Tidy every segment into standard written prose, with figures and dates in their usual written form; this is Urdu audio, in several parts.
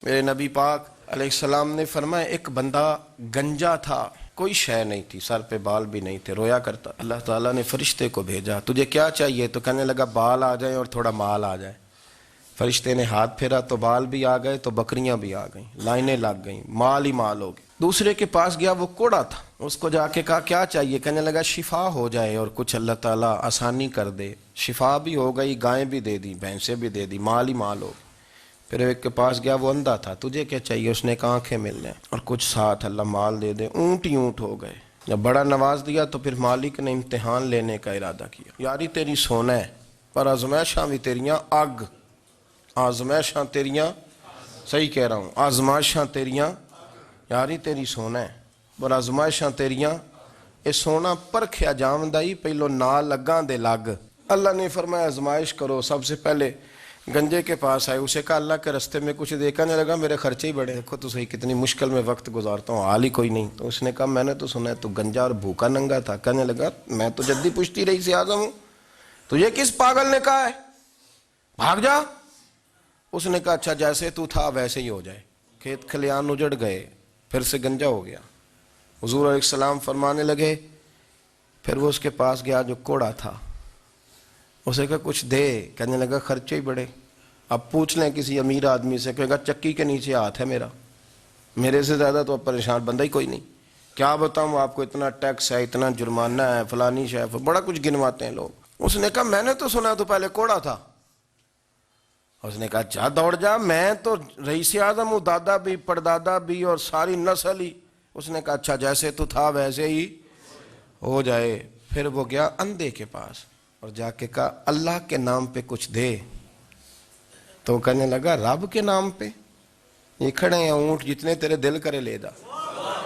میرے نبی پاک علیہ السلام نے فرمایا ایک بندہ گنجا تھا، کوئی شے نہیں تھی، سر پہ بال بھی نہیں تھے، رویا کرتا۔ اللہ تعالیٰ نے فرشتے کو بھیجا، تجھے کیا چاہیے؟ تو کہنے لگا بال آ جائیں اور تھوڑا مال آ جائے۔ فرشتے نے ہاتھ پھیرا تو بال بھی آ گئے، تو بکریاں بھی آ گئیں، لائنیں لگ گئیں، مال ہی مال ہو گئے۔ دوسرے کے پاس گیا، وہ کوڑا تھا، اس کو جا کے کہا کیا چاہیے؟ کہنے لگا شفا ہو جائے اور کچھ اللہ تعالیٰ آسانی کر دے۔ شفا بھی ہو گئی، گائیں بھی دے دی، بھینسیں بھی دے دی، مال ہی مال ہو گئے۔ پھر ایک کے پاس گیا، وہ اندھا تھا، تجھے کیا چاہیے؟ اس نے کہا آنکھیں مل جائیں اور کچھ ساتھ اللہ مال دے دے۔ اونٹ ہی اونٹ ہو گئے۔ جب بڑا نواز دیا تو پھر مالک نے امتحان لینے کا ارادہ کیا۔ یاری تیری سونا ہے پر آزمائشاں بھی تیریاں اگ، آزمائشاں تیریاں، صحیح کہہ رہا ہوں، آزمائشاں تیریاں، یاری تیری سونا ہے پر آزمائشاں تیریاں، اے سونا پرکھیا جامدائی پہلو نال لگاں دے لگ۔ اللہ نے فرمایا آزمائش کرو۔ سب سے پہلے گنجے کے پاس آئے، اسے کہا اللہ کے رستے میں کچھ دیکھنے لگا، میرے خرچے ہی بڑے، دیکھو تو صحیح کتنی مشکل میں وقت گزارتا ہوں، حال ہی کوئی نہیں۔ تو اس نے کہا میں نے تو سنا ہے تو گنجا اور بھوکا ننگا تھا۔ کہنے لگا میں تو جدی پشتی رئیس اعظم ہوں، تجھے کس پاگل نے کہا ہے بھاگ جا؟ اس نے کہا اچھا جیسے تو تھا ویسے ہی ہو جائے۔ کھیت کھلیان اجڑ گئے، پھر سے گنجا ہو گیا۔ حضور علیہ السلام فرمانے لگے، پھر وہ اس کے پاس گیا جو کوڑا تھا، اسے کہا کچھ دے۔ کہنے لگا خرچے ہی بڑے۔ اب پوچھ لیں کسی امیر آدمی سے، کہے گا چکی کے نیچے ہاتھ ہے میرا، میرے سے زیادہ تو اب پریشان بندہ ہی کوئی نہیں، کیا بتاؤں آپ کو، اتنا ٹیکس ہے، اتنا جرمانہ ہے، فلانی شے، بڑا کچھ گنواتے ہیں لوگ۔ اس نے کہا میں نے تو سنا تو پہلے کوڑا تھا۔ اس نے کہا جا دوڑ جا، میں تو رئیس اعظم ہوں، دادا بھی پردادا بھی اور ساری نسل ہی۔ اس نے کہا اچھا جیسے تو تھا ویسے ہی ہو جائے۔ پھر وہ گیا اندھے کے پاس اور جا کے کہا اللہ کے نام پہ کچھ دے۔ تو کہنے لگا رب کے نام پہ؟ یہ کھڑے ہیں اونٹ، جتنے تیرے دل کرے لے جا۔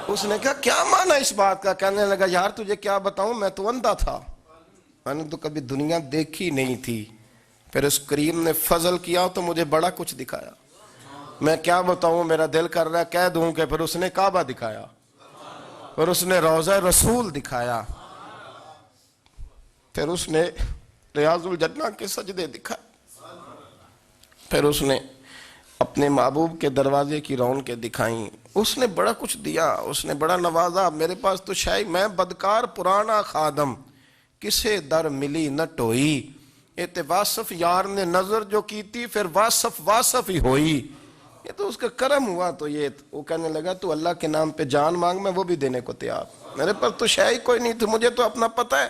اس نے کہا کیا معنی اس بات کا؟ کہنے لگا یار تجھے کیا بتاؤں، میں تو اندھا تھا، میں نے تو کبھی دنیا دیکھی نہیں تھی، پھر اس کریم نے فضل کیا تو مجھے بڑا کچھ دکھایا، میں کیا بتاؤں، میرا دل کر رہا ہے کہہ دوں کہ پھر اس نے کعبہ دکھایا، پھر اس نے روضہ رسول دکھایا، پھر اس نے ریاض الجنہ کے سجدے دکھائے، پھر اس نے اپنے محبوب کے دروازے کی رونقیں دکھائیں۔ اس نے بڑا کچھ دیا، اس نے بڑا نوازا۔ میرے پاس تو شاید میں بدکار پرانا خادم، کسے در ملی نہ ٹوئی، اے واصف یار نے نظر جو کی تھی، پھر واصف ہی ہوئی۔ یہ تو اس کا کرم ہوا۔ تو یہ وہ کہنے لگا تو اللہ کے نام پہ جان مانگ، میں وہ بھی دینے کو تیار، میرے پاس تو شے ہی کوئی نہیں تھی، مجھے تو اپنا پتہ ہے،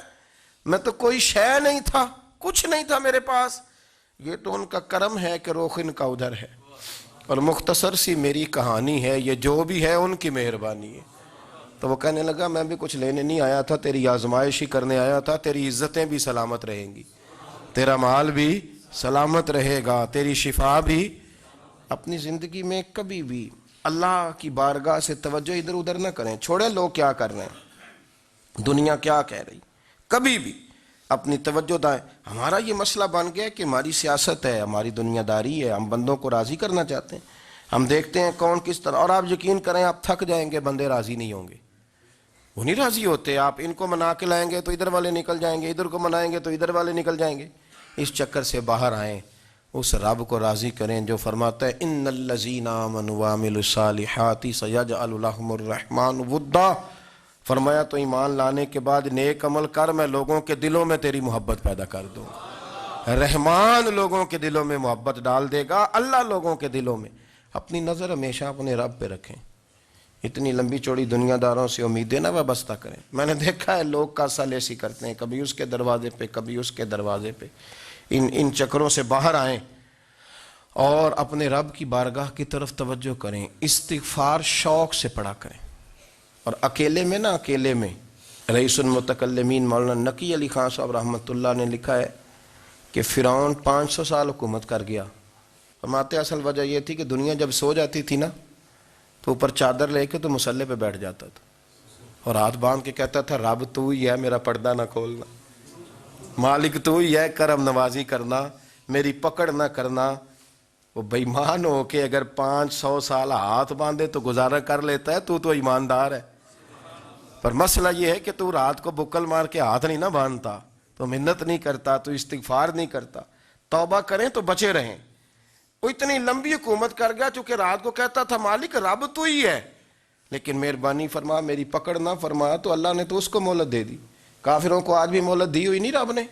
میں تو کوئی شے نہیں تھا، کچھ نہیں تھا میرے پاس۔ یہ تو ان کا کرم ہے کہ رخ ان کا ادھر ہے، اور مختصر سی میری کہانی ہے، یہ جو بھی ہے ان کی مہربانی ہے۔ تو وہ کہنے لگا میں بھی کچھ لینے نہیں آیا تھا، تیری آزمائش ہی کرنے آیا تھا، تیری عزتیں بھی سلامت رہیں گی، تیرا مال بھی سلامت رہے گا، تیری شفا بھی۔ اپنی زندگی میں کبھی بھی اللہ کی بارگاہ سے توجہ ادھر ادھر نہ کریں، چھوڑیں لوگ کیا کر رہے ہیں، دنیا کیا کہہ رہی، کبھی بھی اپنی توجہ دائیں۔ ہمارا یہ مسئلہ بن گیا کہ ہماری سیاست ہے، ہماری دنیا داری ہے، ہم بندوں کو راضی کرنا چاہتے ہیں، ہم دیکھتے ہیں کون کس طرح، اور آپ یقین کریں آپ تھک جائیں گے، بندے راضی نہیں ہوں گے، وہ نہیں راضی ہوتے۔ آپ ان کو منا کے لائیں گے تو ادھر والے نکل جائیں گے، ادھر کو منائیں گے تو ادھر والے نکل جائیں گے۔ اس چکر سے باہر آئیں، اس رب کو راضی کریں جو فرماتا ہے ان الذین آمنوا وعملوا الصالحات سیجعل لهم الرحمن ودا۔ فرمایا تو ایمان لانے کے بعد نیک عمل کر، میں لوگوں کے دلوں میں تیری محبت پیدا کر دوں گا۔ رحمان لوگوں کے دلوں میں محبت ڈال دے گا، اللہ لوگوں کے دلوں میں۔ اپنی نظر ہمیشہ اپنے رب پہ رکھیں، اتنی لمبی چوڑی دنیا داروں سے امیدیں نہ وابستہ کریں۔ میں نے دیکھا ہے لوگ کاسا لیسی کرتے ہیں، کبھی اس کے دروازے پہ کبھی اس کے دروازے پہ۔ ان چکروں سے باہر آئیں اور اپنے رب کی بارگاہ کی طرف توجہ کریں، استغفار شوق سے پڑھا کریں۔ اور اکیلے میں نا، اکیلے میں رئیس المتکلمین مولانا نقی علی خان صاحب رحمۃ اللہ نے لکھا ہے کہ فرعون 500 سال حکومت کر گیا۔ فرماتے اصل وجہ یہ تھی کہ دنیا جب سو جاتی تھی نا تو اوپر چادر لے کے تو مصلے پہ بیٹھ جاتا تھا اور ہاتھ باندھ کے کہتا تھا رب تو ہی ہے، میرا پردہ نہ کھولنا، مالک تو ہی ہے، کرم نوازی کرنا، میری پکڑ نہ کرنا۔ وہ بے ایمان ہو کے اگر 500 سال ہاتھ باندھے تو گزارا کر لیتا ہے، تو ایماندار ہے۔ پر مسئلہ یہ ہے کہ تو رات کو بکل مار کے ہاتھ نہیں نہ باندھتا، تو منت نہیں کرتا، تو استغفار نہیں کرتا۔ توبہ کریں تو بچے رہیں، وہ اتنی لمبی حکومت کر گیا چونکہ رات کو کہتا تھا مالک رب تو ہی ہے، لیکن مہربانی فرما میری پکڑ نہ فرما، تو اللہ نے تو اس کو مہلت دے دی۔ کافروں کو آج بھی مہلت دی ہوئی نہیں رب نے؟